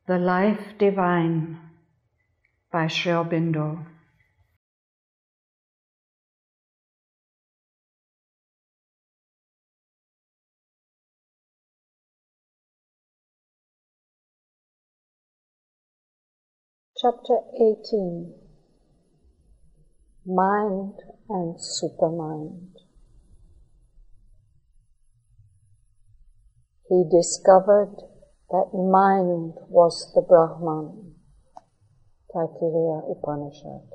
The Life Divine by Sri Aurobindo. Chapter 18. Mind and Supermind. He discovered that mind was the Brahman. Taittiriya Upanishad.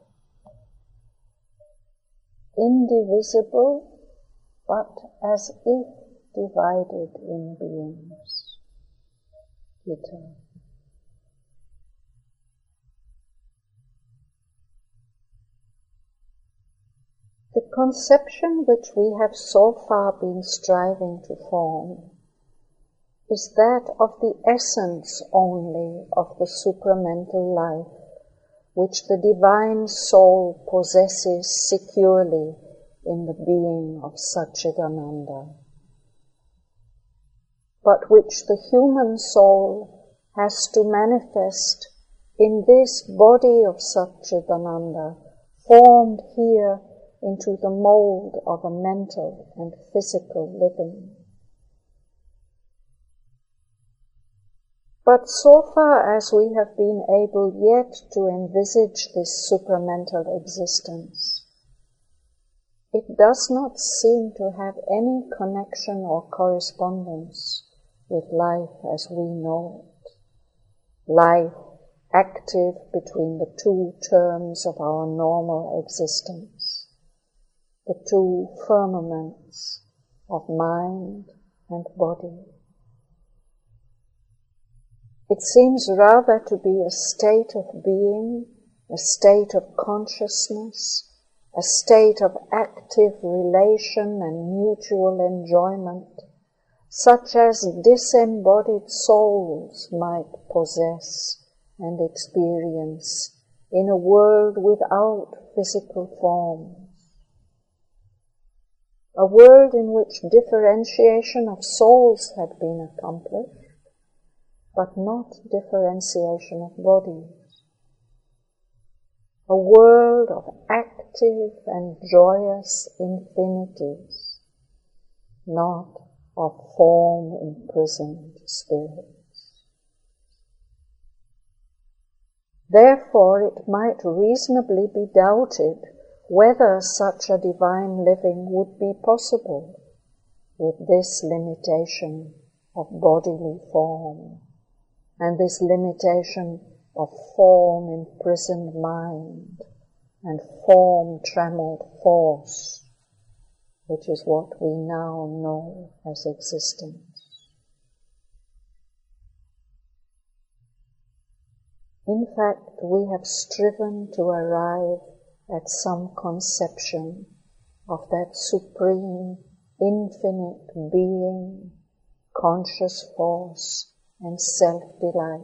Indivisible, but as if divided in beings. Gita. The conception which we have so far been striving to form is that of the essence only of the supramental life which the divine soul possesses securely in the being of Satchidananda, but which the human soul has to manifest in this body of Satchidananda, formed here into the mold of a mental and physical living. But so far as we have been able yet to envisage this supramental existence, it does not seem to have any connection or correspondence with life as we know it. Life active between the two terms of our normal existence, the two firmaments of mind and body. It seems rather to be a state of being, a state of consciousness, a state of active relation and mutual enjoyment, such as disembodied souls might possess and experience in a world without physical forms. A world in which differentiation of souls had been accomplished, but not differentiation of bodies. A world of active and joyous infinities, not of form-imprisoned spirits. Therefore, it might reasonably be doubted whether such a divine living would be possible with this limitation of bodily form, and this limitation of form-imprisoned mind and form-trammeled force, which is what we now know as existence. In fact, we have striven to arrive at some conception of that supreme, infinite being, conscious force, and self-delight,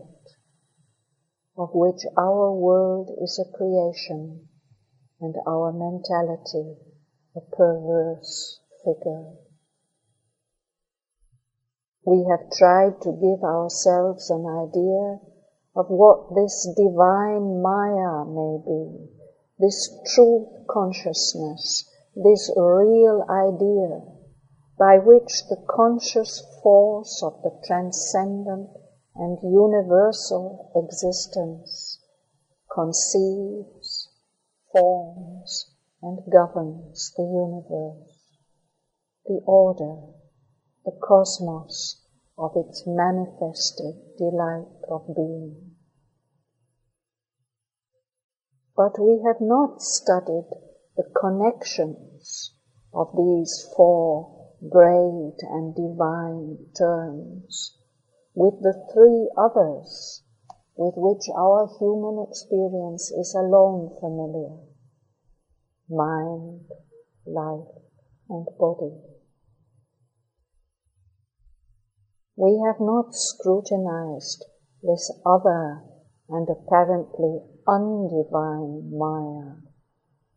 of which our world is a creation and our mentality a perverse figure. We have tried to give ourselves an idea of what this divine Maya may be, this truth consciousness, this real idea, by which the conscious force of the transcendent and universal existence conceives, forms, and governs the universe, the order, the cosmos of its manifested delight of being. But we have not studied the connections of these four great and divine terms with the three others with which our human experience is alone familiar: mind, life, and body. We have not scrutinized this other and apparently undivine Maya,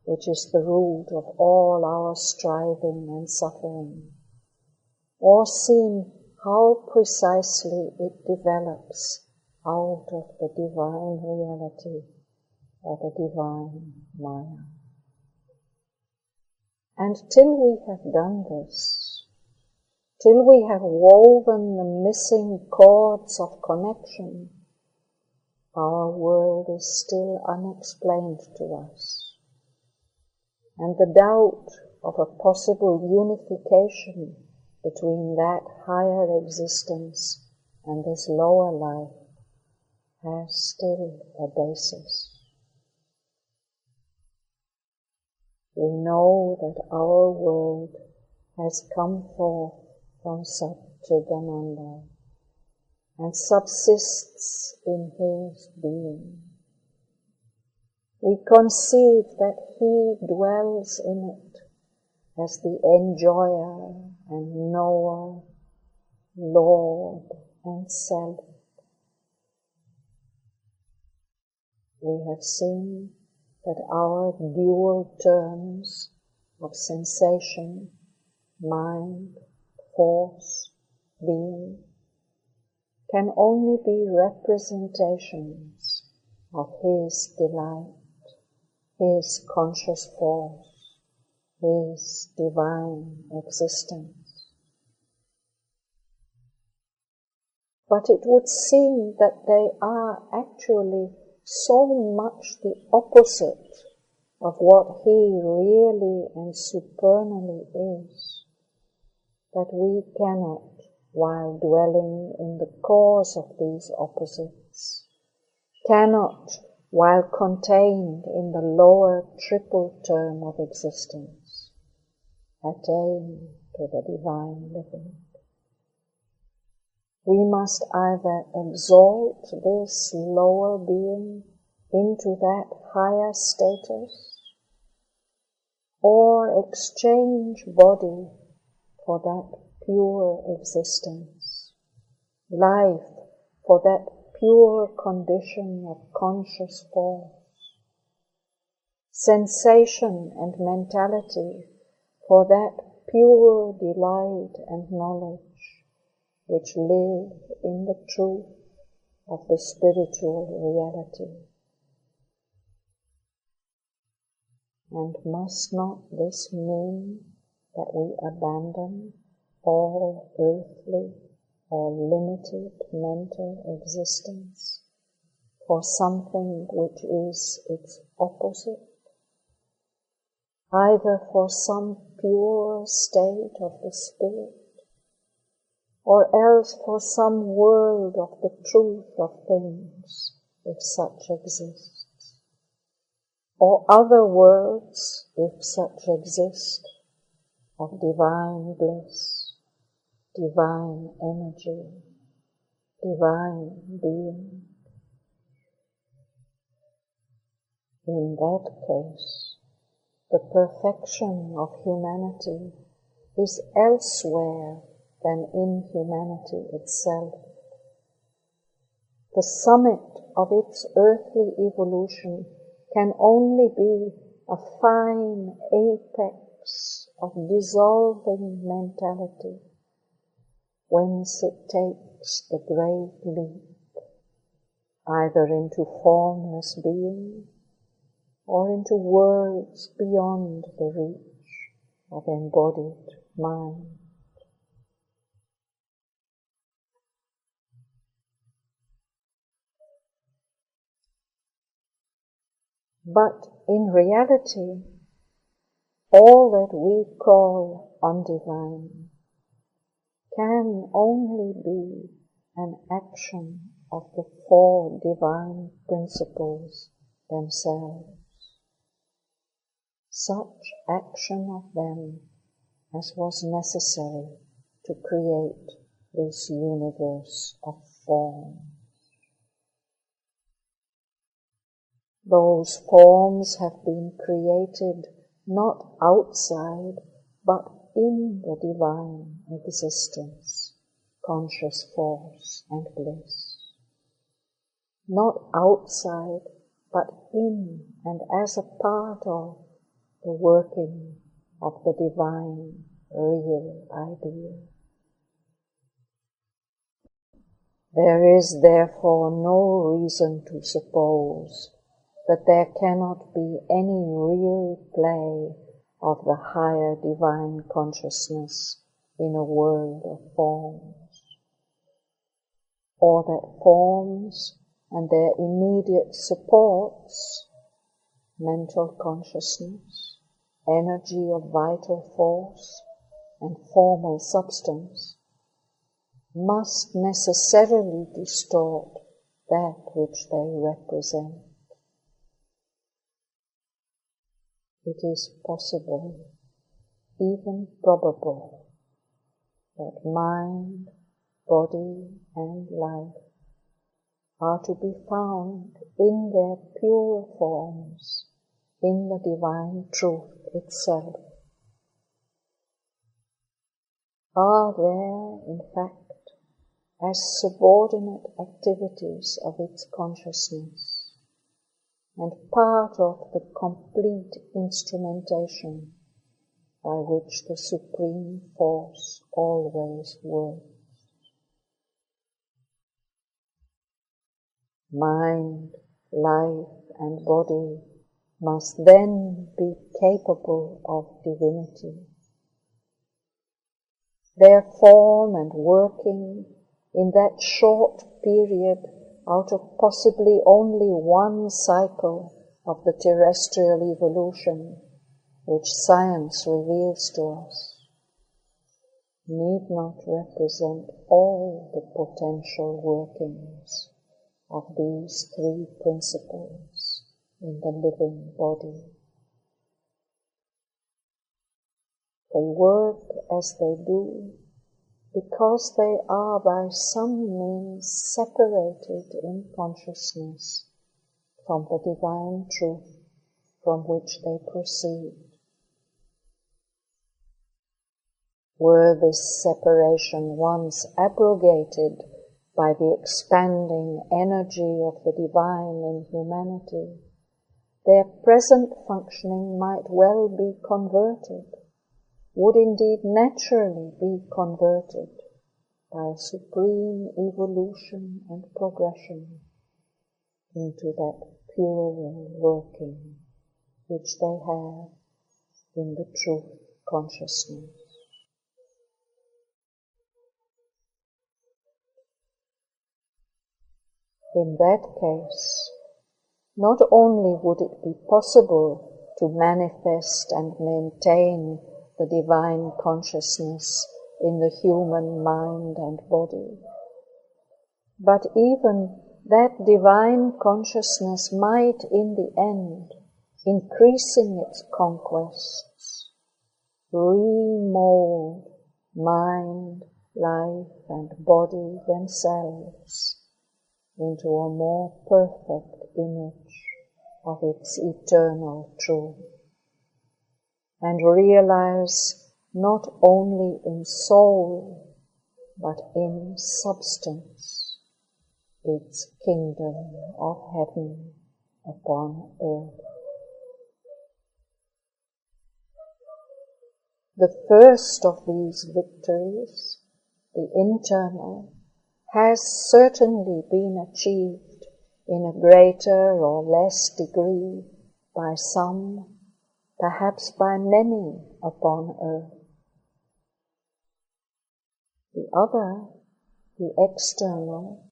which is the root of all our striving and suffering, or seen how precisely it develops out of the divine reality or the divine Maya. And till we have done this, till we have woven the missing cords of connection, our world is still unexplained to us. And the doubt of a possible unification between that higher existence and this lower life has still a basis. We know that our world has come forth from Satchidananda and subsists in His being. We conceive that He dwells in it as the enjoyer and knower, Lord and Self. We have seen that our dual terms of sensation, mind, force, being, can only be representations of His delight, His conscious force, His divine existence. But it would seem that they are actually so much the opposite of what He really and supernally is, that we cannot, while dwelling in the cause of these opposites, cannot, while contained in the lower triple term of existence, attain to the divine living. We must either exalt this lower being into that higher status, or exchange body for that pure existence, life for that pure condition of conscious force, sensation and mentality for that pure delight and knowledge which live in the truth of the spiritual reality. And must not this mean that we abandon all earthly or limited mental existence for something which is its opposite, either for some pure state of the spirit, or else for some world of the truth of things, if such exists, or other worlds, if such exist, of divine bliss, divine energy, divine being. In that case, the perfection of humanity is elsewhere than in humanity itself. The summit of its earthly evolution can only be a fine apex of dissolving mentality, whence it takes the great leap, either into formless being or into worlds beyond the reach of embodied mind. But in reality, all that we call undivine can only be an action of the four divine principles themselves, such action of them as was necessary to create this universe of form. Those forms have been created not outside, but in the divine existence, conscious force and bliss. Not outside, but in and as a part of the working of the divine real idea. There is therefore no reason to suppose that there cannot be any real play of the higher divine consciousness in a world of forms, or that forms and their immediate supports, mental consciousness, energy of vital force, and formal substance, must necessarily distort that which they represent. It is possible, even probable, that mind, body, and life are to be found in their pure forms, in the divine truth itself. Are there, in fact, as subordinate activities of its consciousness, and part of the complete instrumentation by which the Supreme Force always works. Mind, life, and body must then be capable of divinity. Their form and working in that short period out of possibly only one cycle of the terrestrial evolution which science reveals to us, need not represent all the potential workings of these three principles in the living body. They work as they do because they are by some means separated in consciousness from the divine truth from which they proceed. Were this separation once abrogated by the expanding energy of the divine in humanity, their present functioning might well be converted, would indeed naturally be converted by a supreme evolution and progression into that purer working which they have in the truth consciousness. In that case, not only would it be possible to manifest and maintain the divine consciousness in the human mind and body, but even that divine consciousness might in the end, increasing its conquests, remold mind, life, and body themselves into a more perfect image of its eternal truth, and realize not only in soul, but in substance, its kingdom of heaven upon earth. The first of these victories, the internal, has certainly been achieved in a greater or less degree by some, perhaps by many upon earth. The other, the external,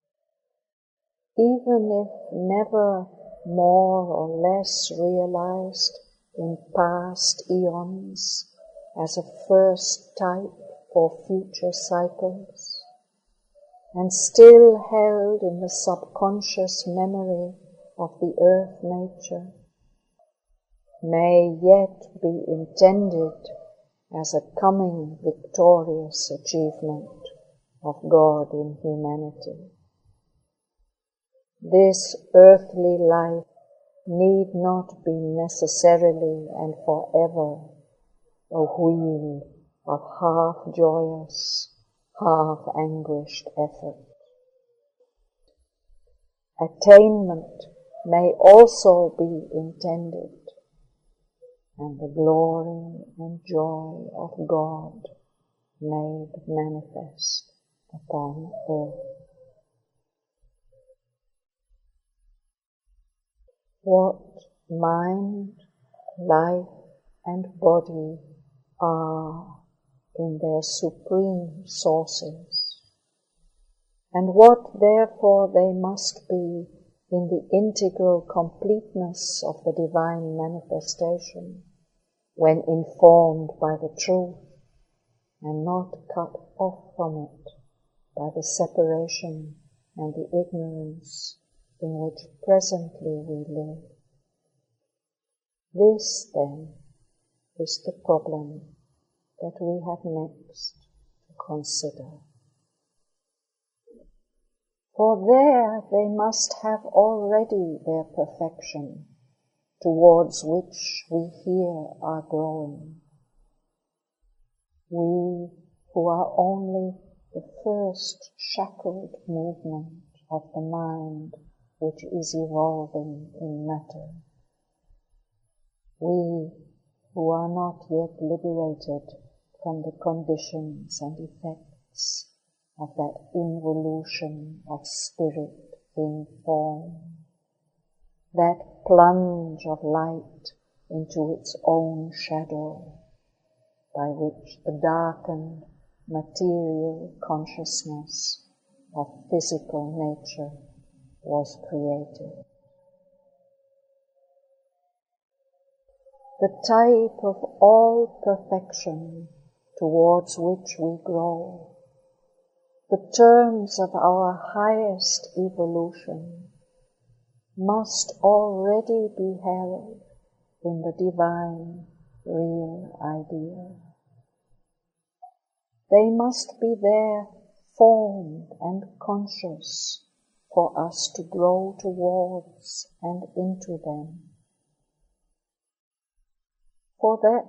even if never more or less realized in past eons as a first type for future cycles, and still held in the subconscious memory of the earth nature, may yet be intended as a coming victorious achievement of God in humanity. This earthly life need not be necessarily and forever a wheel of half joyous, half anguished effort. Attainment may also be intended, and the glory and joy of God made manifest upon earth. what mind, life, and body are in their supreme sources, and what therefore they must be in the integral completeness of the divine manifestation, when informed by the truth and not cut off from it by the separation and the ignorance in which presently we live. This, then, is the problem that we have next to consider. For there they must have already their perfection, towards which we here are growing. We who are only the first shackled movement of the mind which is evolving in matter. We who are not yet liberated from the conditions and effects of that involution of spirit in form, that plunge of light into its own shadow, by which the darkened material consciousness of physical nature was created. The type of all perfection towards which we grow, the terms of our highest evolution, must already be held in the divine, real idea. They must be there formed and conscious for us to grow towards and into them. For that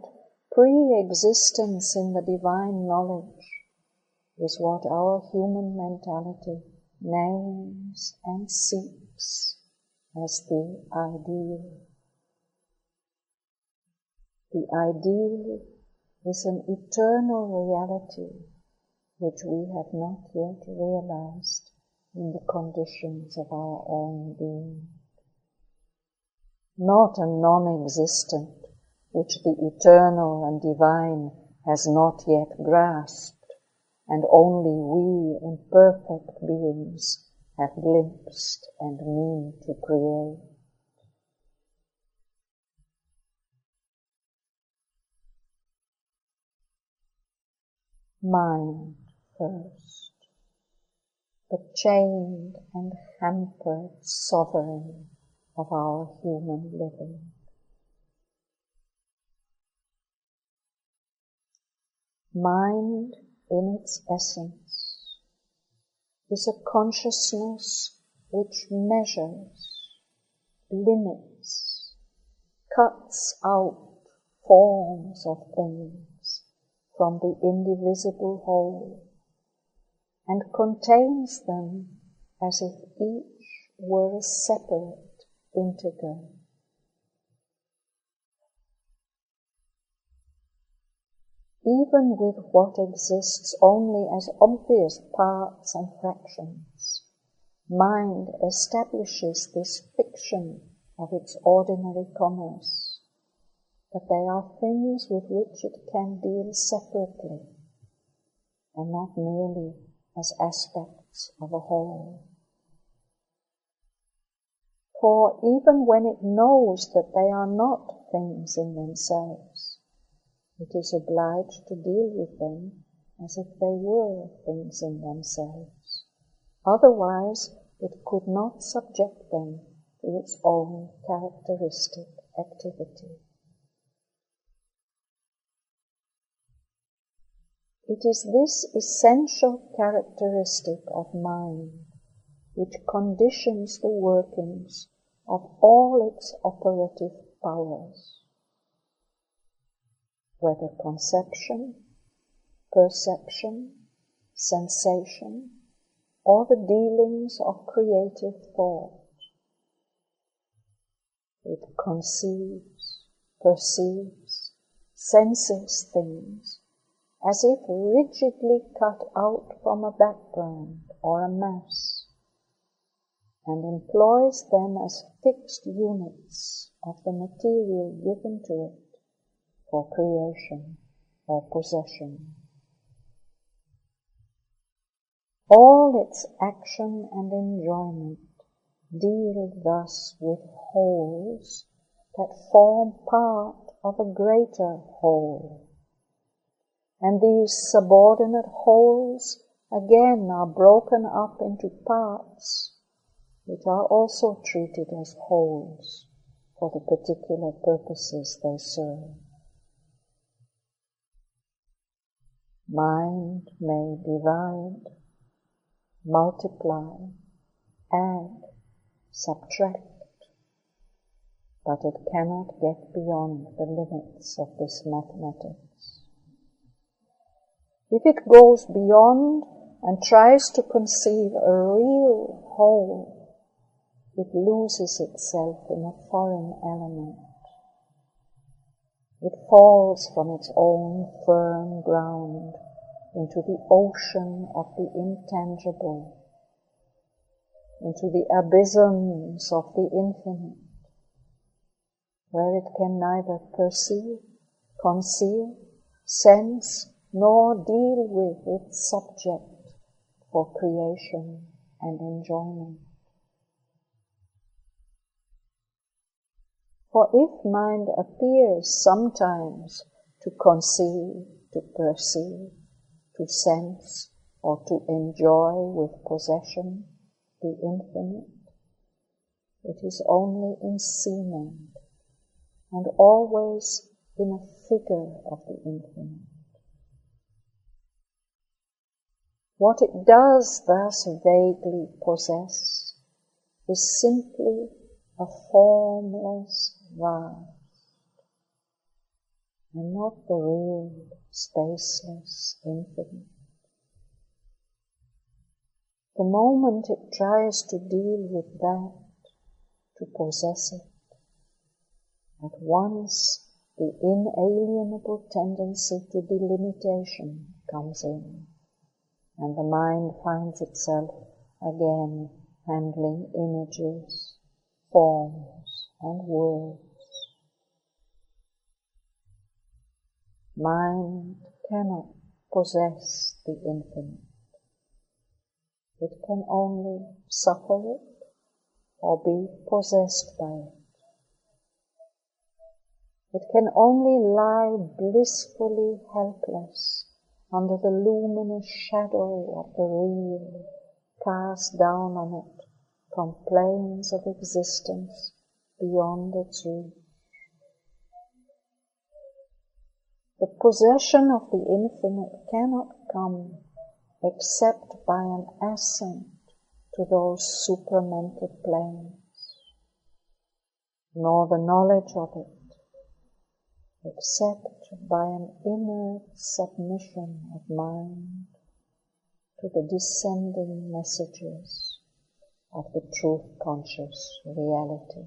pre-existence in the divine knowledge is what our human mentality names and seeks as the ideal. The ideal is an eternal reality which we have not yet realized in the conditions of our own being. Not a non-existent which the eternal and divine has not yet grasped, and only we imperfect beings have glimpsed and mean to create. Mind first, the chained and hampered sovereign of our human living. Mind, in its essence, is a consciousness which measures, limits, cuts out forms of things from the indivisible whole, and contains them as if each were a separate integer. Even with what exists only as obvious parts and fractions, mind establishes this fiction of its ordinary commerce, that they are things with which it can deal separately, and not merely as aspects of a whole. For even when it knows that they are not things in themselves, it is obliged to deal with them as if they were things in themselves. Otherwise, it could not subject them to its own characteristic activity. It is this essential characteristic of mind which conditions the workings of all its operative powers, whether conception, perception, sensation, or the dealings of creative thought. It conceives, perceives, senses things as if rigidly cut out from a background or a mass. and employs them as fixed units of the material given to it for creation or possession. All its action and enjoyment deal thus with wholes that form part of a greater whole, and these subordinate wholes again are broken up into parts which are also treated as wholes for the particular purposes they serve. Mind may divide, multiply, add, subtract, but it cannot get beyond the limits of this mathematics. If it goes beyond and tries to conceive a real whole, it loses itself in a foreign element. It falls from its own firm ground into the ocean of the intangible, into the abysms of the infinite, where it can neither perceive, conceive, sense, nor deal with its subject for creation and enjoyment. For if mind appears sometimes to conceive, to perceive, to sense, or to enjoy with possession the infinite, it is only in seeming, and always in a figure of the infinite. What it does thus vaguely possess is simply a formless vast, and not the real spaceless infinite. The moment it tries to deal with that, to possess it, at once the inalienable tendency to delimitation comes in, and the mind finds itself again handling images, forms, and words. Mind cannot possess the infinite. It can only suffer it or be possessed by it. It can only lie blissfully helpless under the luminous shadow of the real, cast down on it from planes of existence beyond its reach. The possession of the infinite cannot come except by an ascent to those supramental planes, nor the knowledge of it except by an inner submission of mind to the descending messages of the truth-conscious reality.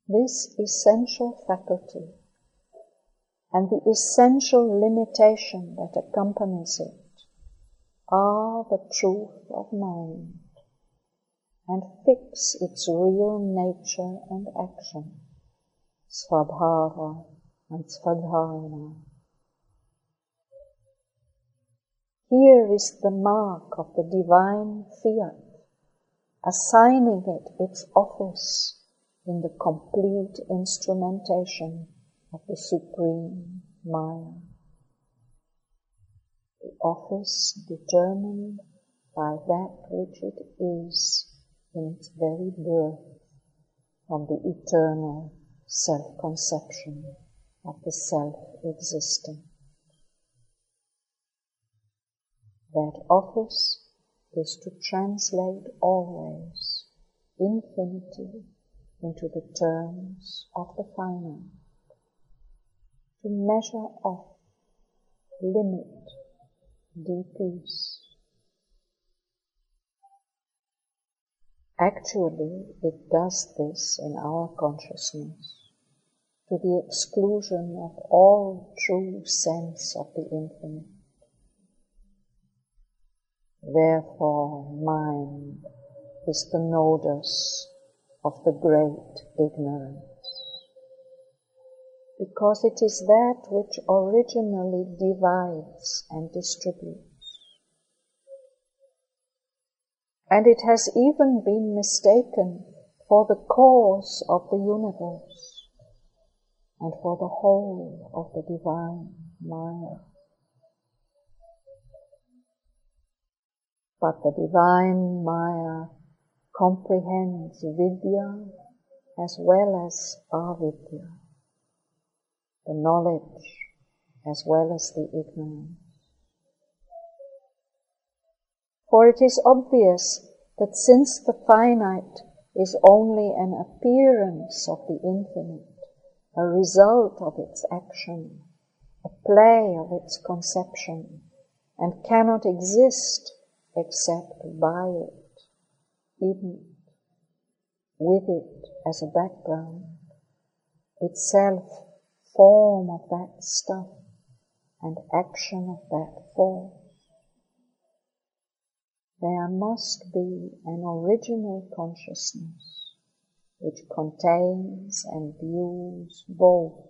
This essential faculty and the essential limitation that accompanies it are the truth of mind, and fix its real nature and action, svabhava and svadharana. Here is the mark of the divine fiat, assigning it its office in the complete instrumentation of the Supreme Maya. The office determined by that which it is in its very birth from the eternal self-conception of the self-existent. That office is to translate always infinity into the terms of the finite, to measure off, limit, decrease. Actually, it does this in our consciousness, to the exclusion of all true sense of the infinite. Therefore, mind is the nodus of the great ignorance, because it is that which originally divides and distributes. And it has even been mistaken for the cause of the universe and for the whole of the divine Maya. But the divine Maya comprehends Vidya as well as Avidya, the knowledge as well as the ignorance. For it is obvious that since the finite is only an appearance of the infinite, a result of its action, a play of its conception, and cannot exist except by it, in it, with it as a background, itself form of that stuff and action of that force, there must be an original consciousness which contains and views both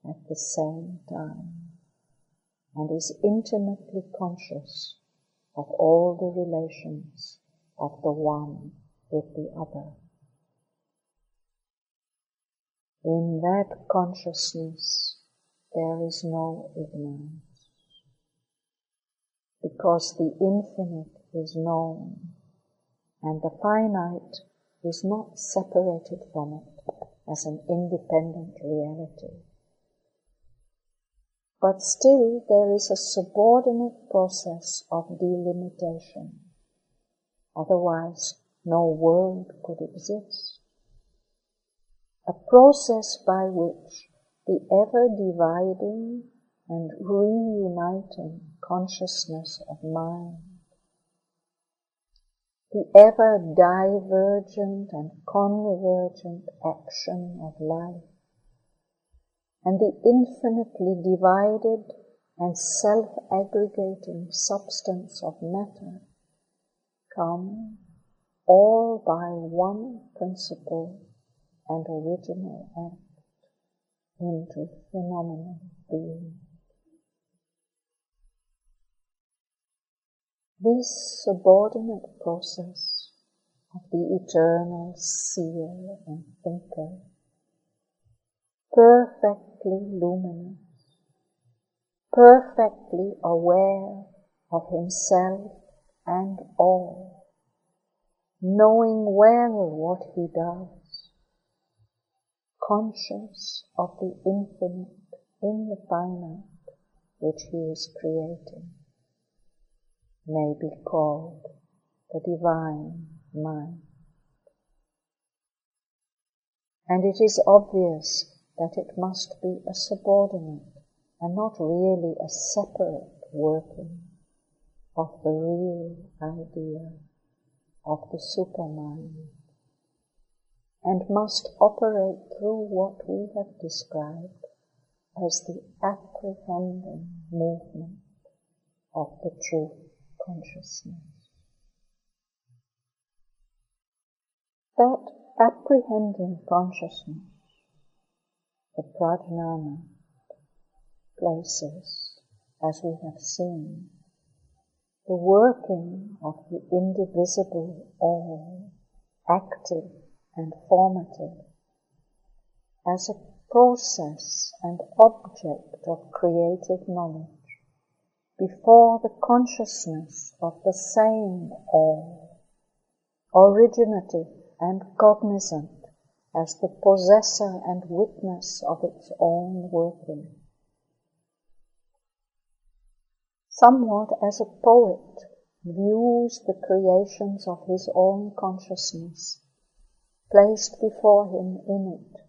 at the same time and is intimately conscious of all the relations of the one with the other. In that consciousness there is no ignorance, because the infinite is known, and the finite is not separated from it as an independent reality. But still there is a subordinate process of delimitation, otherwise no world could exist. A process by which the ever-dividing and reuniting consciousness of mind, the ever-divergent and convergent action of life, and the infinitely divided and self-aggregating substance of matter come all by one principle and original act into phenomenal being. This subordinate process of the eternal seer and thinker, perfectly luminous, perfectly aware of himself and all, knowing well what he does, conscious of the infinite in the finite which he is creating, may be called the divine mind. And it is obvious that it must be a subordinate and not really a separate working of the real idea of the supermind, and must operate through what we have described as the apprehending movement of the truth consciousness. That apprehending consciousness, the prajnana, places, as we have seen, the working of the indivisible all, active and formative, as a process and object of creative knowledge, before the consciousness of the same all, originative and cognizant as the possessor and witness of its own working. Somewhat as a poet views the creations of his own consciousness, placed before him in it,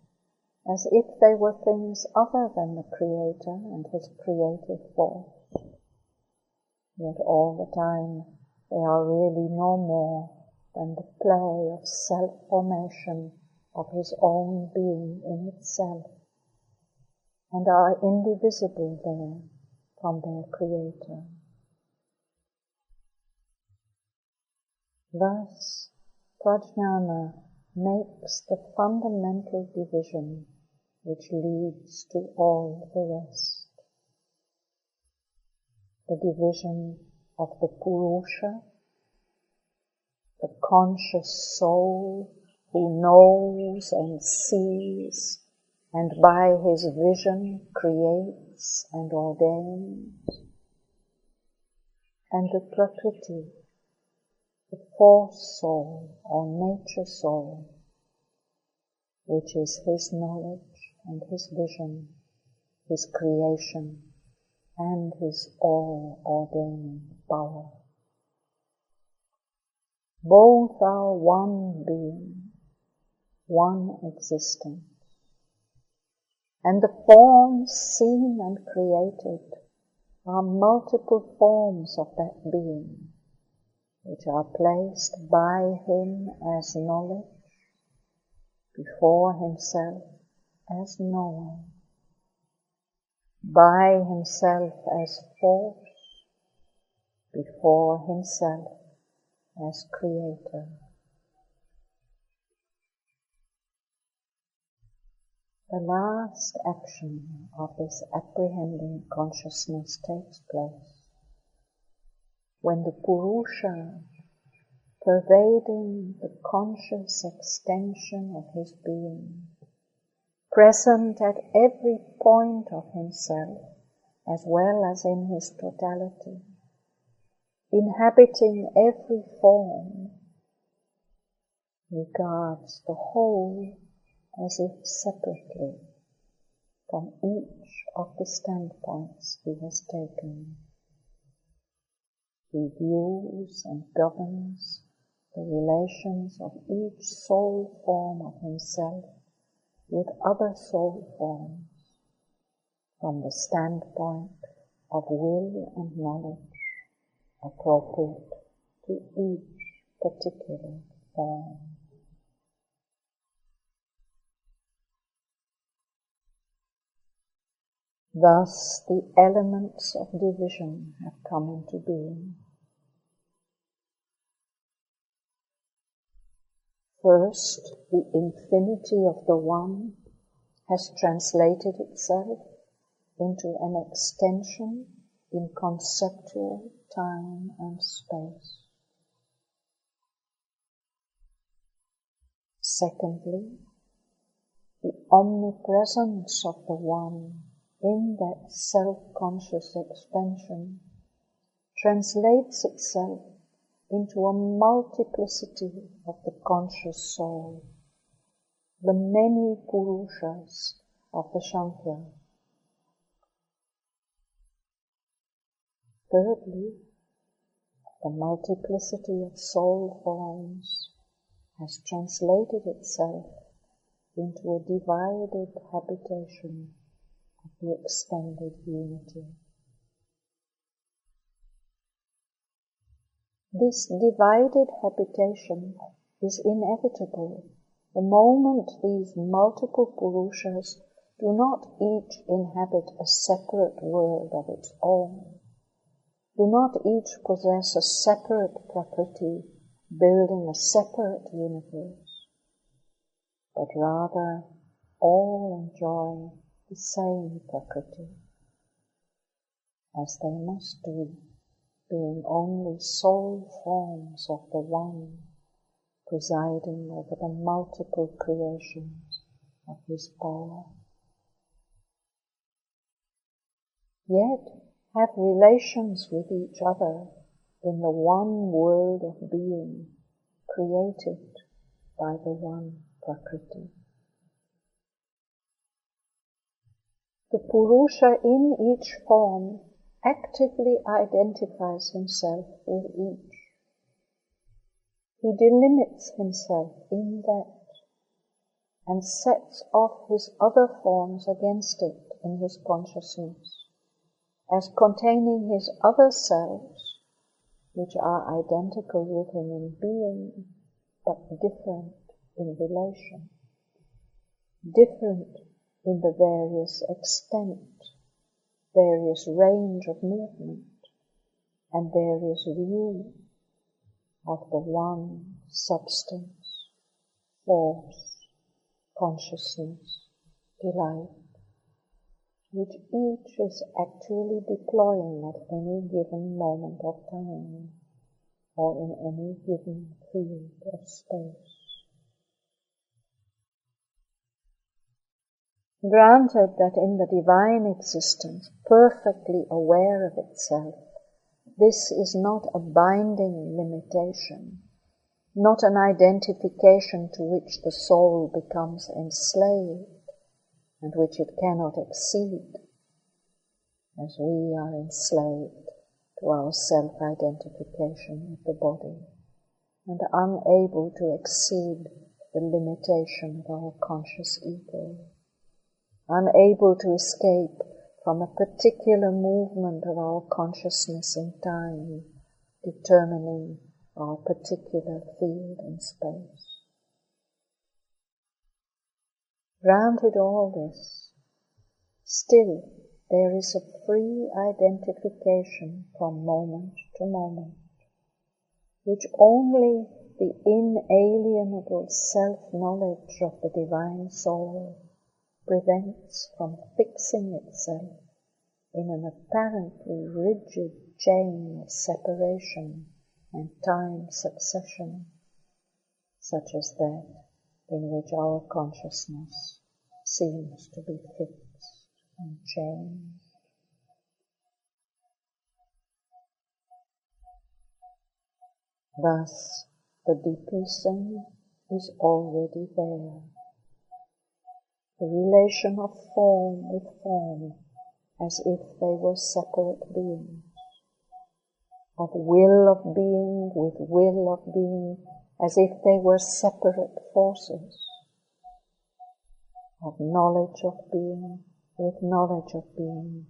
as if they were things other than the Creator and his creative force. Yet all the time they are really no more than the play of self-formation of his own being in itself, and are indivisible there from their Creator. Thus, Prajnana makes the fundamental division which leads to all the rest. The division of the Purusha, the conscious soul who knows and sees and by his vision creates and ordains, and the Prakriti, the force soul or nature soul, which is his knowledge and his vision, his creation and his all-ordaining power. Both are one being, one existence, and the forms seen and created are multiple forms of that being, which are placed by him as knowledge, before himself as knower, by himself as force, before himself as creator. The last action of this apprehending consciousness takes place when the Purusha, pervading the conscious extension of his being, present at every point of himself as well as in his totality, inhabiting every form, regards the whole as if separately from each of the standpoints he has taken. He views and governs the relations of each soul form of himself with other soul forms from the standpoint of will and knowledge appropriate to each particular form. Thus the elements of division have come into being. First, the infinity of the One has translated itself into an extension in conceptual time and space. Secondly, the omnipresence of the One in that self-conscious expansion translates itself into a multiplicity of the conscious soul, the many Purushas of the Sankhya. Thirdly, the multiplicity of soul forms has translated itself into a divided habitation of the expanded unity. This divided habitation is inevitable the moment these multiple Purushas do not each inhabit a separate world of its own, do not each possess a separate Prakriti building a separate universe, but rather all enjoy the same Prakriti, as they must do, being only soul forms of the One, presiding over the multiple creations of his power. Yet have relations with each other in the one world of being created by the one Prakriti. The Purusha in each form actively identifies himself with each. He delimits himself in that and sets off his other forms against it in his consciousness, as containing his other selves, which are identical with him in being, but different in relation, different in the various extent, various range of movement, and various view, of the one substance, force, consciousness, delight, which each is actually deploying at any given moment of time or in any given field of space. Granted that in the divine existence, perfectly aware of itself, this is not a binding limitation, not an identification to which the soul becomes enslaved and which it cannot exceed, as we are enslaved to our self-identification with the body and unable to exceed the limitation of our conscious ego, unable to escape from a particular movement of our consciousness in time, determining our particular field and space. Granted all this, still there is a free identification from moment to moment, which only the inalienable self-knowledge of the divine soul prevents from fixing itself in an apparently rigid chain of separation and time succession, such as that in which our consciousness seems to be fixed and changed. Thus, the depeasing is already there. The relation of form with form, as if they were separate beings, of will of being with will of being, as if they were separate forces, of knowledge of being with knowledge of being,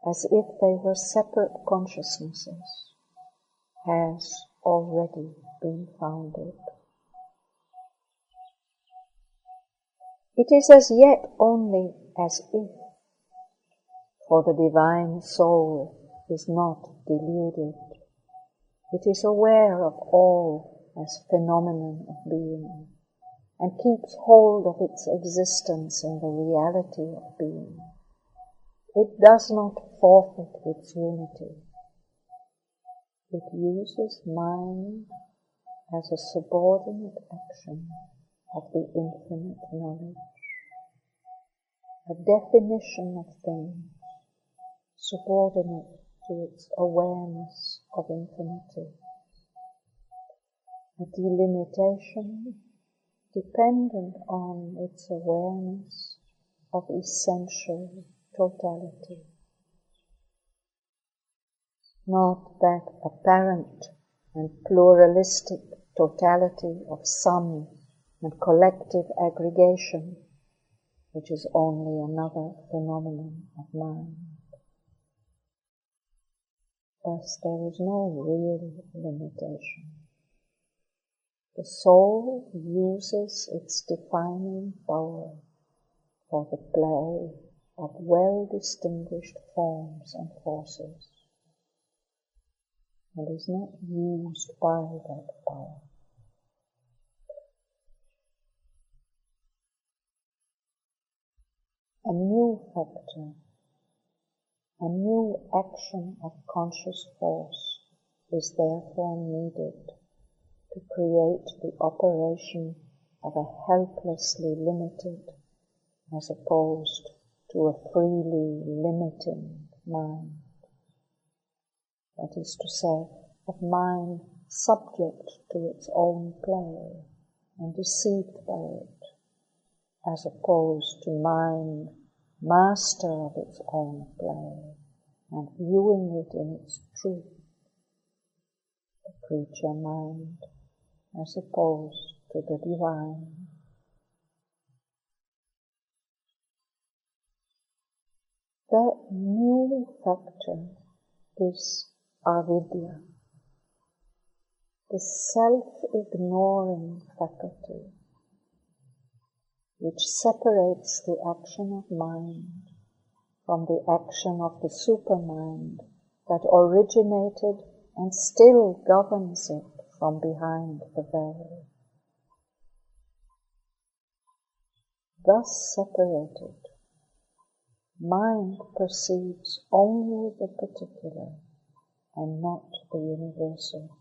as if they were separate consciousnesses, has already been founded. It is as yet only as if, for the divine soul is not deluded. It is aware of all as phenomenon of being, and keeps hold of its existence in the reality of being. It does not forfeit its unity. It uses mind as a subordinate action of the infinite knowledge, a definition of things subordinate to its awareness of infinity, a delimitation dependent on its awareness of essential totality. Not that apparent and pluralistic totality of sum and collective aggregation, which is only another phenomenon of mind. Thus there is no real limitation. The soul uses its defining power for the play of well-distinguished forms and forces, and is not used by that power. A new factor, a new action of conscious force is therefore needed to create the operation of a helplessly limited as opposed to a freely limiting mind. That is to say, of mind subject to its own play and deceived by it, as opposed to mind master of its own play and viewing it in its truth, the creature mind as opposed to the divine. That new factor is avidya, the self-ignoring faculty which separates the action of mind from the action of the supermind that originated and still governs it from behind the veil. Thus separated, mind perceives only the particular and not the universal,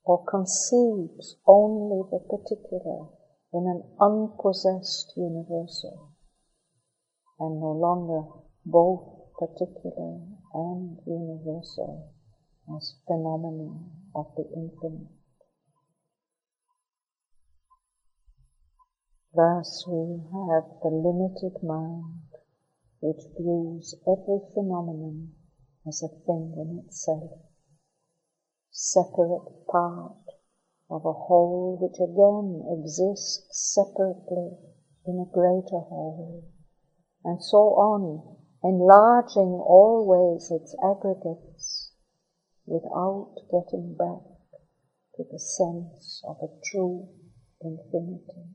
or conceives only the particular in an unpossessed universal, and no longer both particular and universal as phenomena of the infinite. Thus we have the limited mind, which views every phenomenon as a thing in itself, separate part of a whole which again exists separately in a greater whole, and so on, enlarging always its aggregates without getting back to the sense of a true infinity.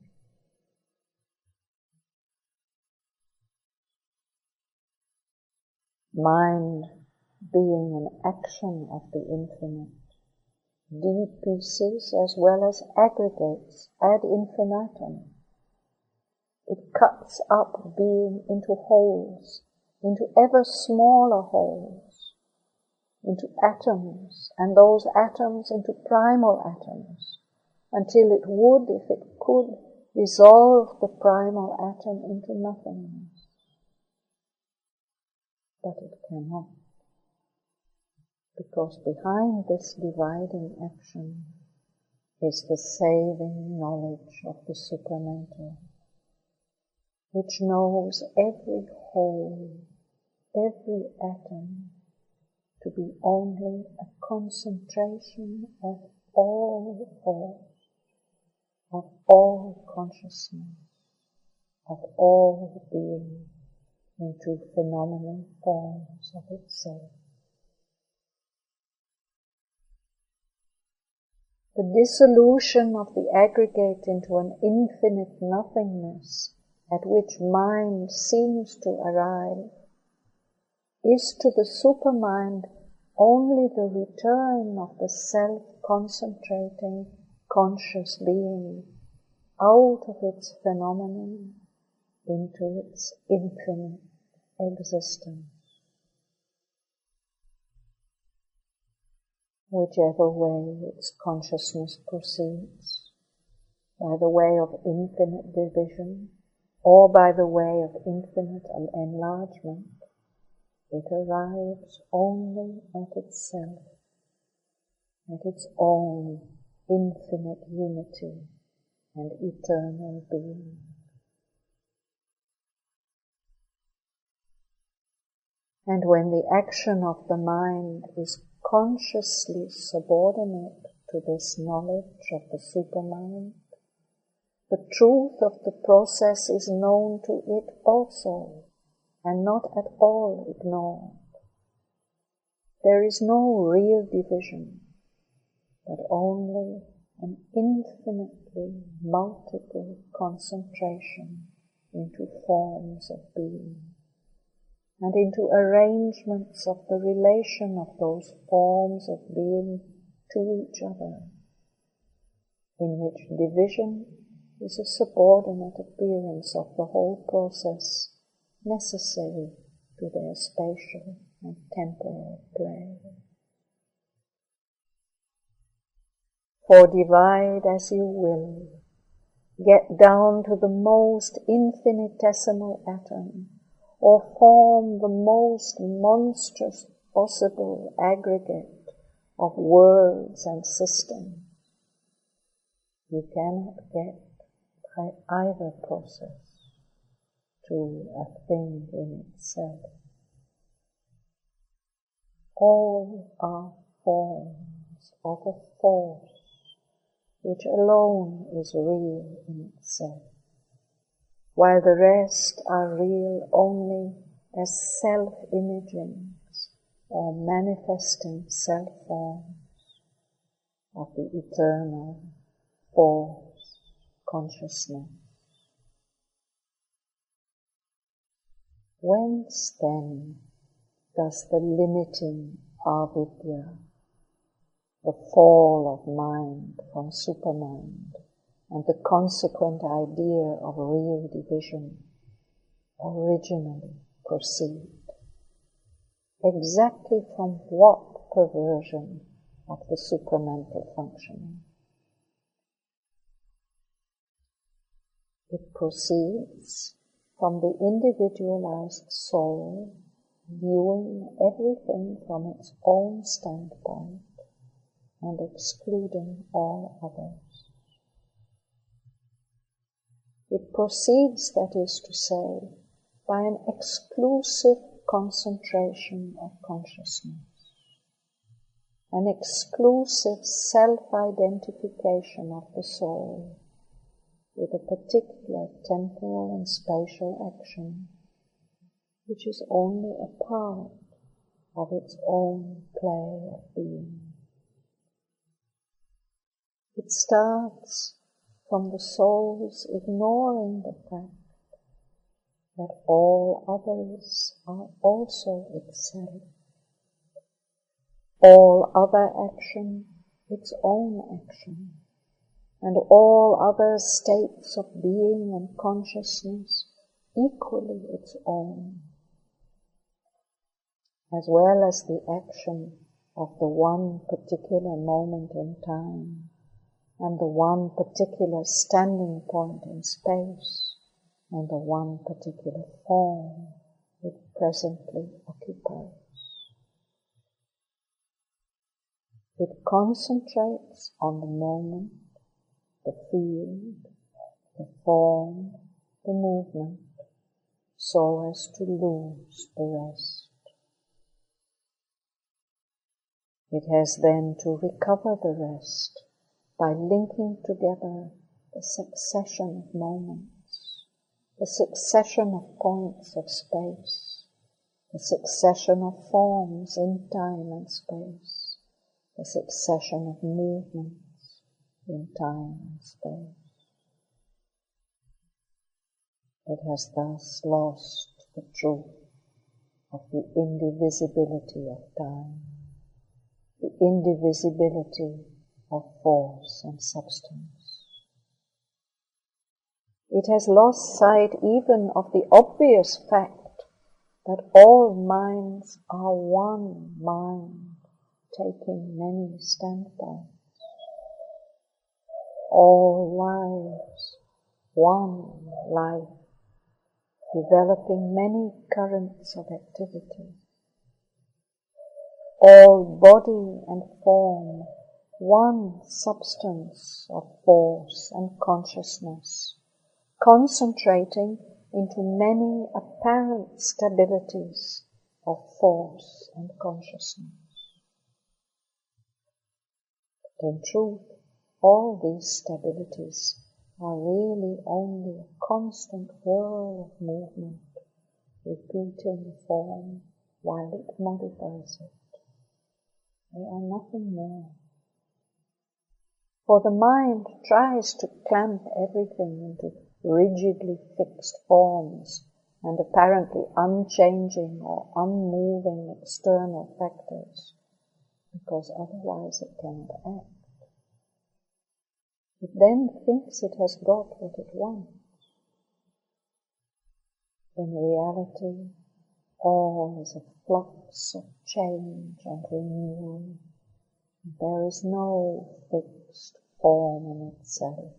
Mind being an action of the infinite, deep pieces as well as aggregates ad infinitum. It cuts up being into wholes, into ever smaller wholes, into atoms, and those atoms into primal atoms, until it would, if it could, dissolve the primal atom into nothingness. But it cannot, because behind this dividing action is the saving knowledge of the supermental, which knows every whole, every atom, to be only a concentration of all force, of all consciousness, of all being, into phenomenal forms of itself. The dissolution of the aggregate into an infinite nothingness at which mind seems to arrive is to the supermind only the return of the self-concentrating conscious being out of its phenomenon into its infinite existence. Whichever way its consciousness proceeds, by the way of infinite division or by the way of infinite enlargement, it arrives only at itself, at its own infinite unity and eternal being. And when the action of the mind is consciously subordinate to this knowledge of the supermind, the truth of the process is known to it also, and not at all ignored. There is no real division, but only an infinitely multiple concentration into forms of being, and into arrangements of the relation of those forms of being to each other, in which division is a subordinate appearance of the whole process necessary to their spatial and temporal play. For divide as you will, get down to the most infinitesimal atom, or form the most monstrous possible aggregate of worlds and systems, you cannot get by either process to a thing in itself. All are forms of a force which alone is real in itself, while the rest are real only as self-imagings or manifesting self-forms of the eternal force consciousness. Whence then does the limiting avidya, the fall of mind from supermind, and the consequent idea of real division originally proceed? Exactly from what perversion of the supramental functioning? It proceeds from the individualized soul viewing everything from its own standpoint and excluding all others. It proceeds, that is to say, by an exclusive concentration of consciousness, an exclusive self-identification of the soul with a particular temporal and spatial action, which is only a part of its own play of being. It starts from the soul's ignoring the fact that all others are also itself, all other action its own action, and all other states of being and consciousness equally its own, as well as the action of the one particular moment in time and the one particular standing point in space and the one particular form it presently occupies. It concentrates on the moment, the field, the form, the movement, so as to lose the rest. It has then to recover the rest by linking together the succession of moments, the succession of points of space, the succession of forms in time and space, the succession of movements in time and space. It has thus lost the truth of the indivisibility of time, the indivisibility of force and substance. It has lost sight even of the obvious fact that all minds are one mind taking many standpoints. All lives, one life, developing many currents of activity. All body and form, one substance of force and consciousness, concentrating into many apparent stabilities of force and consciousness. But in truth, all these stabilities are really only a constant whirl of movement, repeating form while it modifies it. They are nothing more. For the mind tries to clamp everything into rigidly fixed forms and apparently unchanging or unmoving external factors, because otherwise it cannot act. It then thinks it has got what it wants. In reality, all is a flux of change and renewal. There is no fixed form in itself,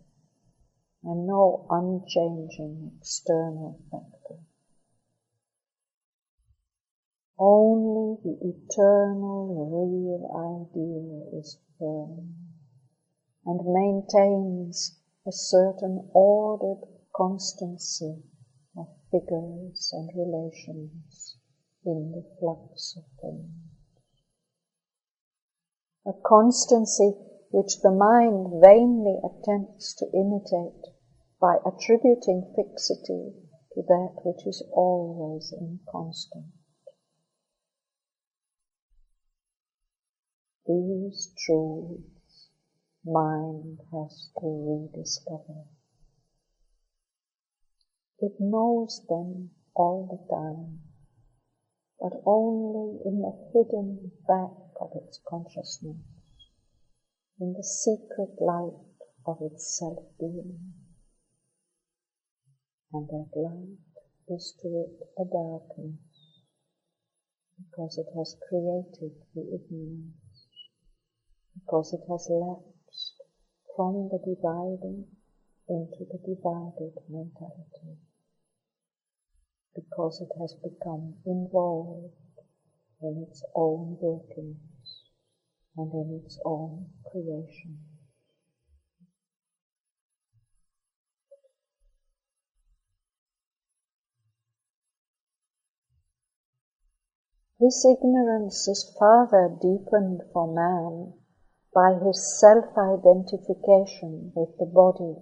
and no unchanging external factor. Only the eternal, real idea is firm, and maintains a certain ordered constancy of figures and relations in the flux of things. A constancy which the mind vainly attempts to imitate by attributing fixity to that which is always inconstant. These truths mind has to rediscover. It knows them all the time, but only in the hidden back of its consciousness, in the secret light of its self-being. And that light is to it a darkness, because it has created the ignorance, because it has lapsed from the dividing into the divided mentality, because it has become involved in its own workings and in its own creation. This ignorance is further deepened for man by his self-identification with the body.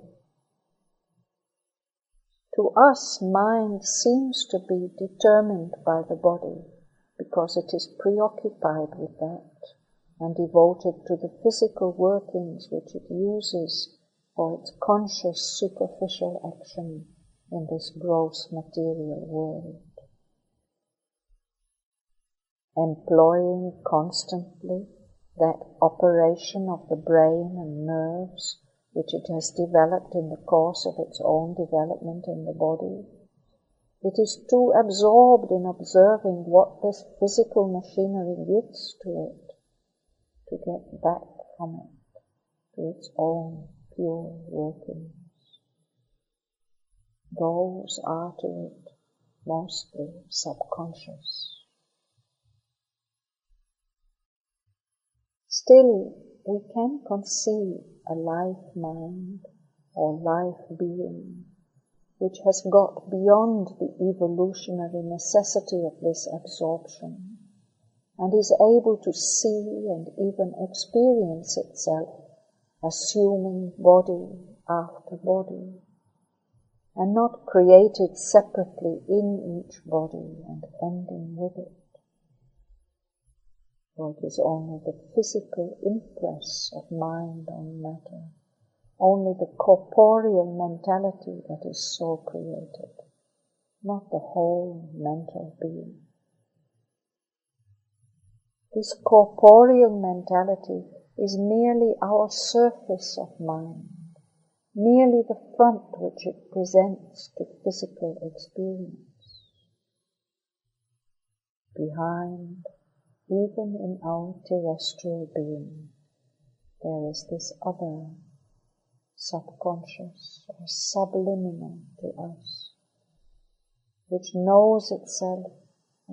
To us, mind seems to be determined by the body because it is preoccupied with that and devoted to the physical workings which it uses for its conscious superficial action in this gross material world. Employing constantly that operation of the brain and nerves which it has developed in the course of its own development in the body, it is too absorbed in observing what this physical machinery gives to it to get back from it to its own pure workings. Those are to it mostly subconscious. Still, we can conceive a life mind or life being which has got beyond the evolutionary necessity of this absorption and is able to see and even experience itself assuming body after body and not created separately in each body and ending with it. For it is only the physical impress of mind on matter, only the corporeal mentality that is so created, not the whole mental being. This corporeal mentality is merely our surface of mind, merely the front which it presents to physical experience. Behind, even in our terrestrial being, there is this other, subconscious or subliminal to us, which knows itself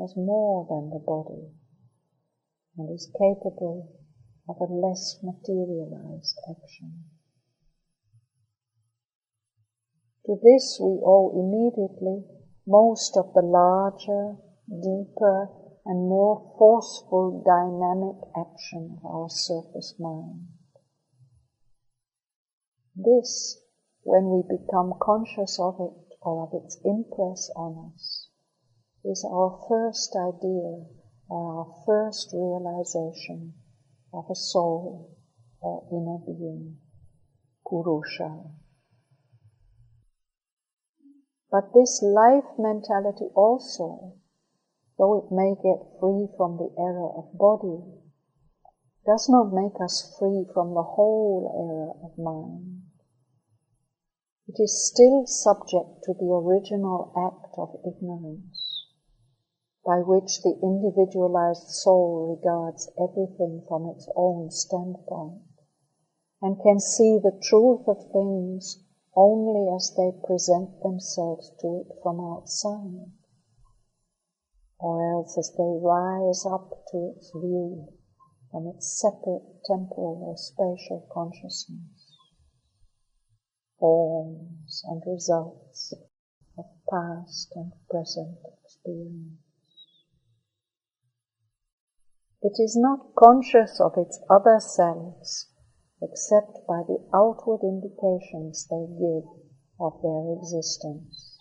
as more than the body and is capable of a less materialized action. To this we owe immediately most of the larger, deeper, and more forceful dynamic action of our surface mind. This, when we become conscious of it or of its impress on us, is our first idea or our first realization of a soul or inner being, Purusha. But this life mentality also, though it may get free from the error of body, does not make us free from the whole error of mind. It is still subject to the original act of ignorance, by which the individualized soul regards everything from its own standpoint, and can see the truth of things only as they present themselves to it from outside, or else as they rise up to its view from its separate temporal or spatial consciousness, forms and results of past and present experience. It is not conscious of its other selves except by the outward indications they give of their existence.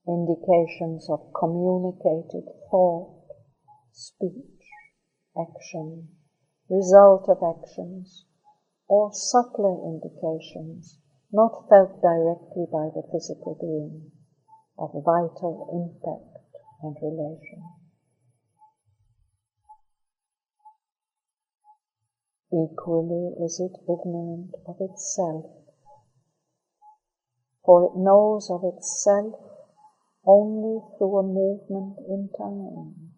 Indications of communicated thought, speech, action, result of actions, or subtler indications not felt directly by the physical being, of vital impact and relation. Equally is it ignorant of itself, for it knows of itself only through a movement in time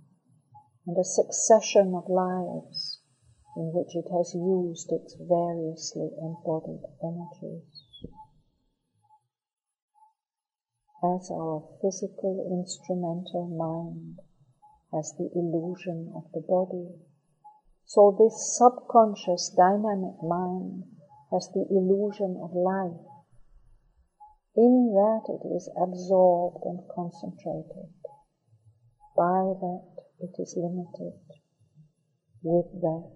and a succession of lives in which it has used its variously embodied energies. As our physical instrumental mind has the illusion of the body, so this subconscious dynamic mind has the illusion of life, in that it is absorbed and concentrated. By that it is limited. With that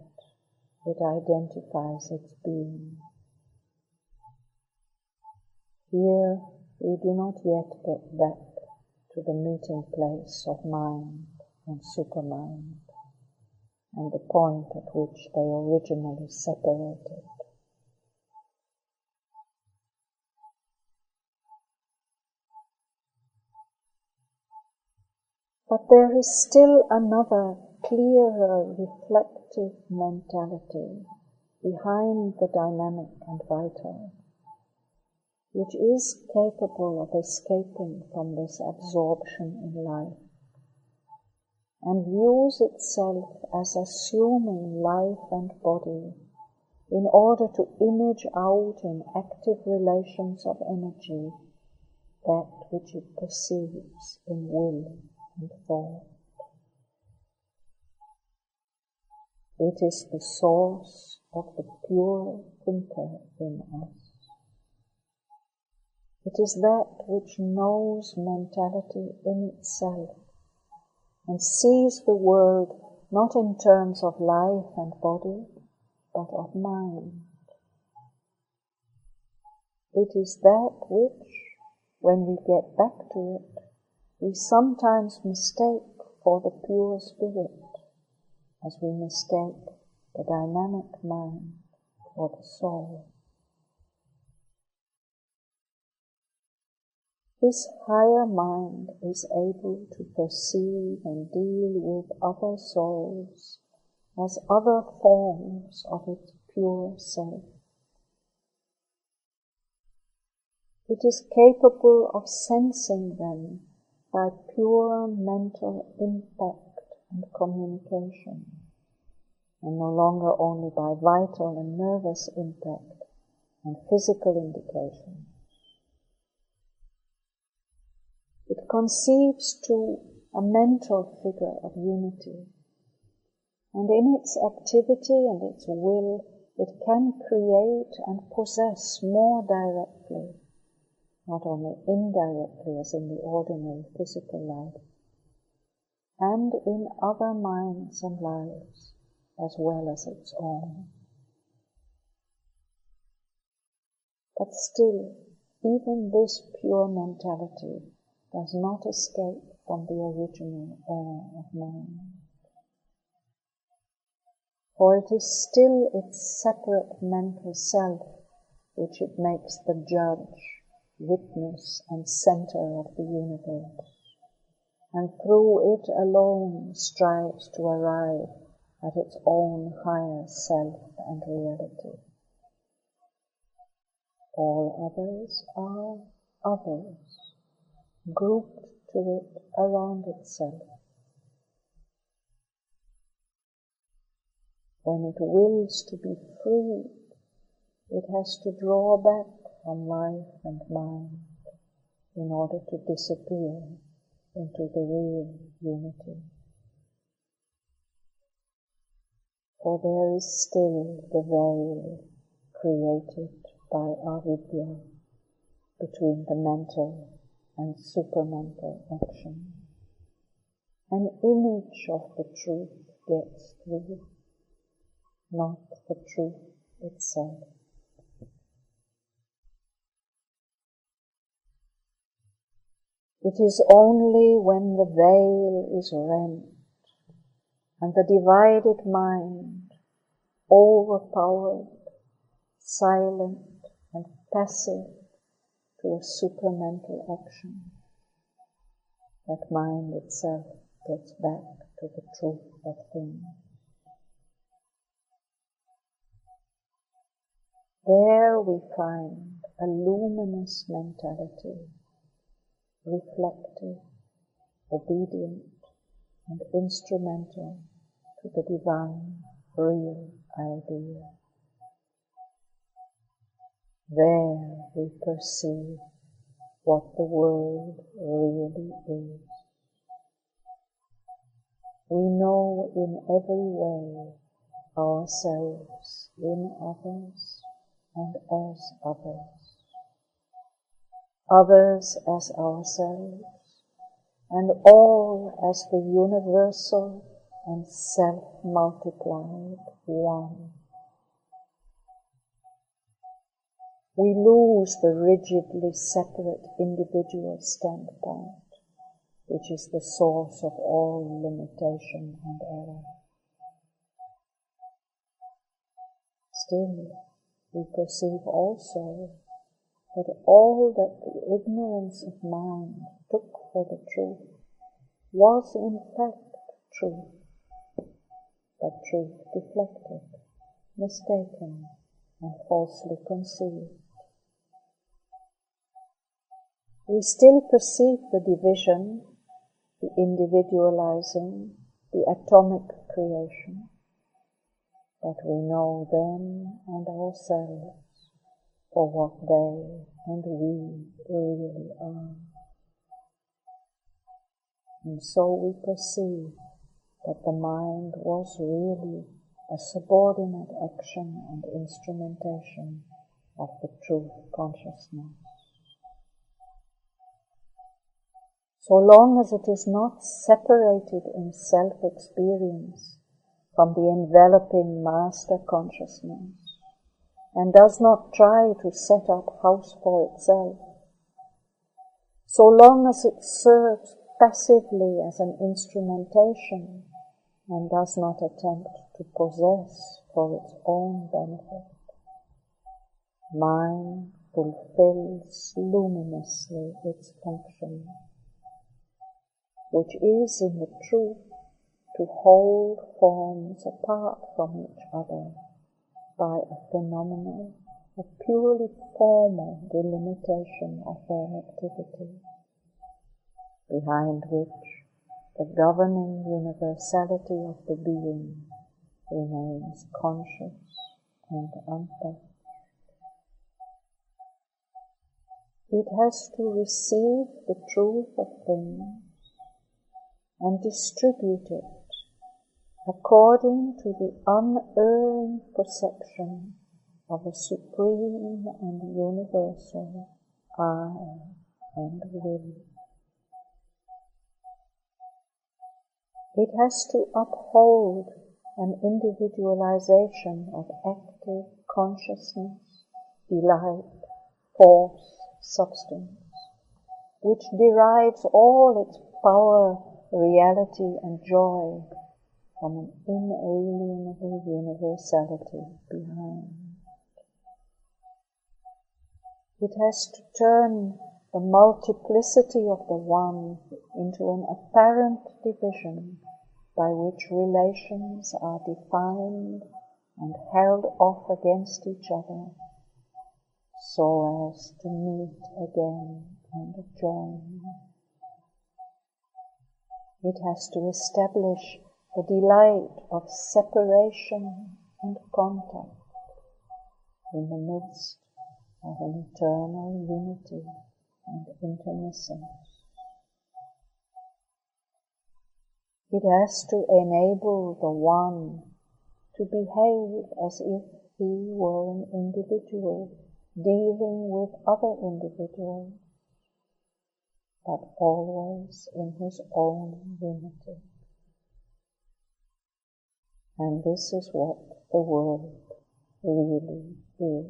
it identifies its being. Here we do not yet get back to the meeting place of mind and supermind, and the point at which they originally separated. But there is still another, clearer, reflective mentality behind the dynamic and vital, which is capable of escaping from this absorption in life, and views itself as assuming life and body in order to image out in active relations of energy that which it perceives in will and thought. It is the source of the pure thinker in us. It is that which knows mentality in itself and sees the world not in terms of life and body, but of mind. It is that which, when we get back to it, we sometimes mistake for the pure spirit, as we mistake the dynamic mind for the soul. This higher mind is able to perceive and deal with other souls as other forms of its pure self. It is capable of sensing them by pure mental impact and communication, and no longer only by vital and nervous impact and physical indication. It conceives too a mental figure of unity, and in its activity and its will it can create and possess more directly, not only indirectly as in the ordinary physical life, and in other minds and lives as well as its own. But still, even this pure mentality does not escape from the original error of mind. For it is still its separate mental self which it makes the judge, witness and center of the universe, and through it alone strives to arrive at its own higher self and reality. All others are others, grouped to it around itself. When it wills to be free, it has to draw back from life and mind in order to disappear into the real unity. For there is still the veil created by avidya between the mental and supermental action. An image of the truth gets through, not the truth itself. It is only when the veil is rent and the divided mind, overpowered, silent and passive to a supermental action, that mind itself gets back to the truth of things. There we find a luminous mentality, reflective, obedient, and instrumental to the divine, real idea. There we perceive what the world really is. We know in every way ourselves in others and as others, others as ourselves, and all as the universal and self-multiplied one. We lose the rigidly separate individual standpoint, which is the source of all limitation and error. Still, we perceive also that all that the ignorance of mind took for the truth was in fact truth, but truth deflected, mistaken, and falsely conceived. We still perceive the division, the individualizing, the atomic creation, but we know them and ourselves for what they and we really are. And so we perceive that the mind was really a subordinate action and instrumentation of the truth consciousness. So long as it is not separated in self-experience from the enveloping master consciousness, and does not try to set up house for itself, so long as it serves passively as an instrumentation and does not attempt to possess for its own benefit, mind fulfills luminously its function, which is in the truth to hold forms apart from each other by a phenomenal, a purely formal delimitation of their activity, behind which the governing universality of the being remains conscious and untouched. It has to receive the truth of things and distribute it according to the unerring perception of a supreme and universal I and will. It has to uphold an individualization of active consciousness, delight, force, substance, which derives all its power, reality, and joy from an inalienable universality behind. It has to turn the multiplicity of the one into an apparent division by which relations are defined and held off against each other, so as to meet again and join. It has to establish the delight of separation and contact in the midst of an eternal unity and intimacy. It has to enable the one to behave as if he were an individual dealing with other individuals, but always in his own unity. And this is what the world really is.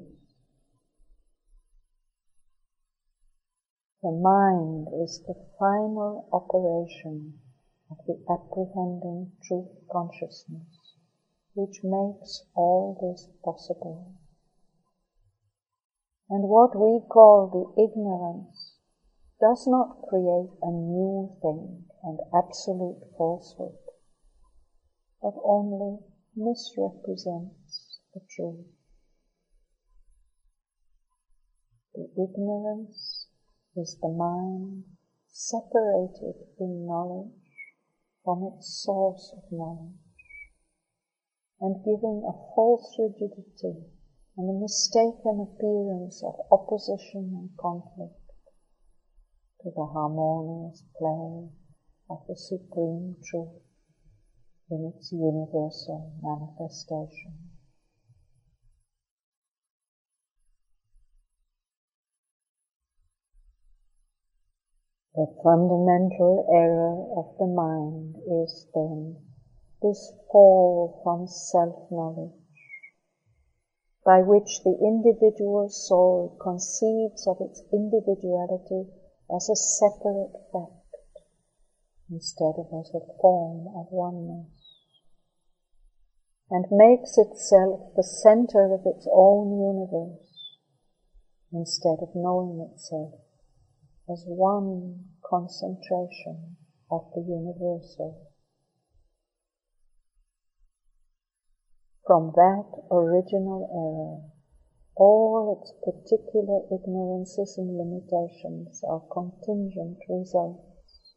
The mind is the final operation of the apprehending truth consciousness, which makes all this possible. And what we call the ignorance does not create a new thing and absolute falsehood, but only misrepresents the truth. The ignorance is the mind separated in knowledge from its source of knowledge, and giving a false rigidity and a mistaken appearance of opposition and conflict to the harmonious play of the Supreme Truth in its universal manifestation. The fundamental error of the mind is then this fall from self-knowledge, by which the individual soul conceives of its individuality as a separate fact, instead of as a form of oneness, and makes itself the center of its own universe, instead of knowing itself as one concentration of the universal. From that original error, all its particular ignorances and limitations are contingent results.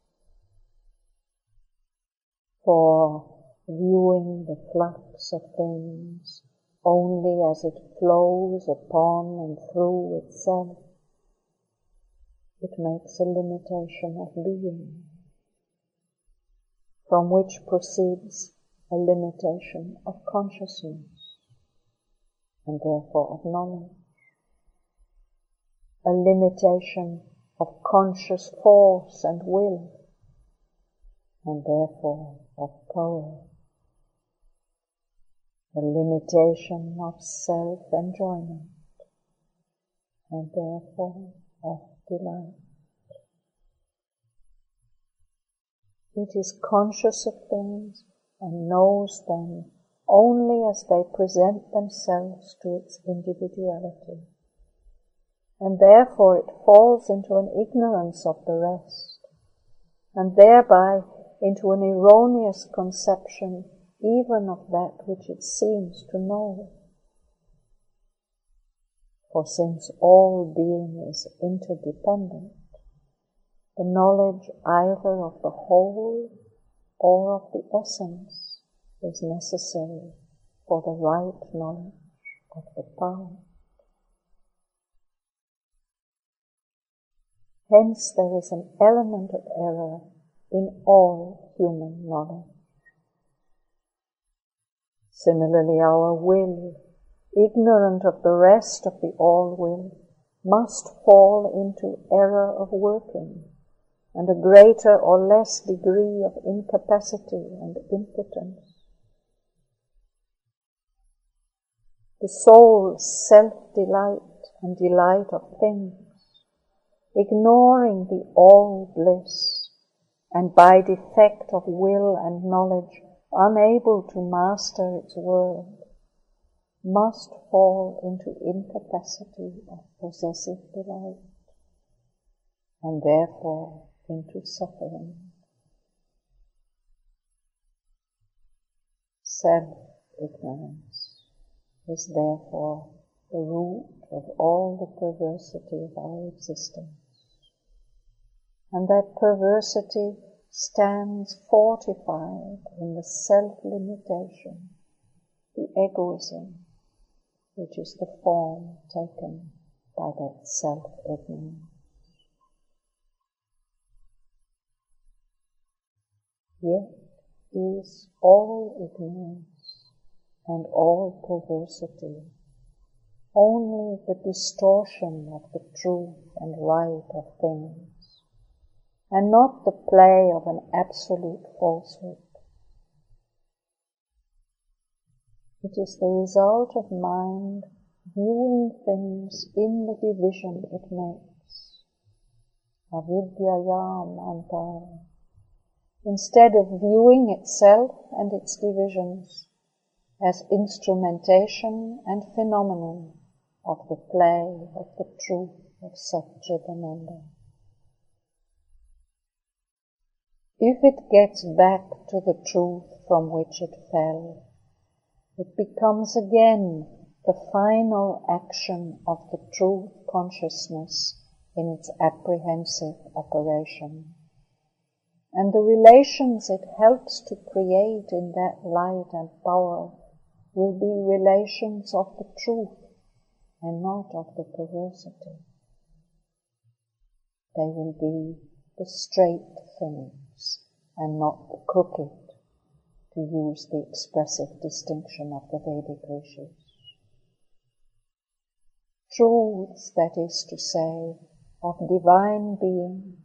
For viewing the flux of things only as it flows upon and through itself, it makes a limitation of being, from which proceeds a limitation of consciousness, and therefore of knowledge, a limitation of conscious force and will, and therefore of power, a limitation of self-enjoyment, and therefore of delight. It is conscious of things and knows them only as they present themselves to its individuality, and therefore it falls into an ignorance of the rest, and thereby into an erroneous conception even of that which it seems to know. For since all being is interdependent, the knowledge either of the whole or of the essence is necessary for the right knowledge of the part. Hence there is an element of error in all human knowledge. Similarly, our will, ignorant of the rest of the all-will, must fall into error of working, and a greater or less degree of incapacity and impotence. The soul's self-delight and delight of things, ignoring the all-bliss, and by defect of will and knowledge unable to master its world, must fall into incapacity of possessive delight, and therefore into suffering. Self-ignorance is therefore the root of all the perversity of our existence, and that perversity stands fortified in the self-limitation, the egoism, which is the form taken by that self-ignorance. Yet is all ignorance and all perversity only the distortion of the truth and right of things, and not the play of an absolute falsehood. It is the result of mind viewing things in the division it makes, avidyayam antara, instead of viewing itself and its divisions as instrumentation and phenomenon of the play of the truth of Satchidananda. If it gets back to the truth from which it fell, it becomes again the final action of the truth consciousness in its apprehensive operation. And the relations it helps to create in that light and power will be relations of the truth and not of the perversity. They will be the straight things and not the crooked, to use the expressive distinction of the Vedic rishis. Truths, that is to say, of divine being,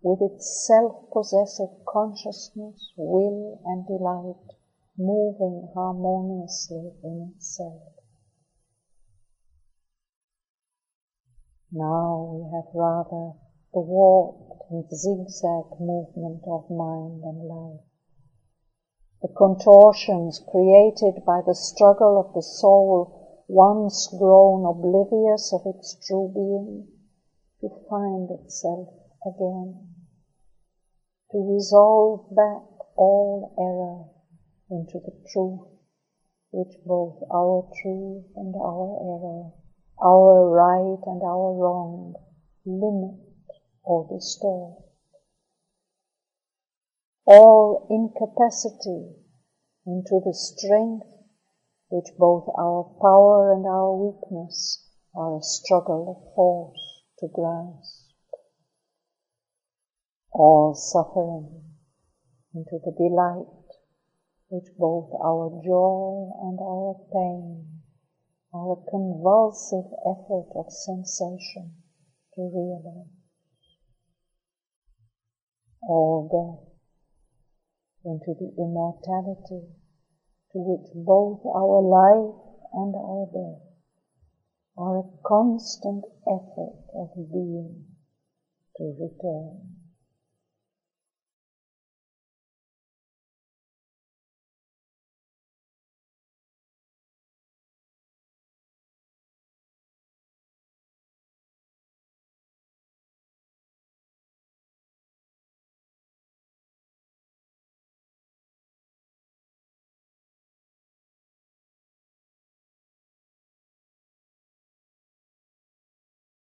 with its self-possessive consciousness, will and delight, moving harmoniously in itself. Now we have rather the warped and zigzag movement of mind and life, the contortions created by the struggle of the soul once grown oblivious of its true being, to find itself again, to resolve back all error into the truth, which both our truth and our error, our right and our wrong, limit or distort. All incapacity into the strength which both our power and our weakness are a struggle of force to grasp. All suffering into the delight which both our joy and our pain are a convulsive effort of sensation to realize. All death into the immortality to which both our life and our death are a constant effort of being to return.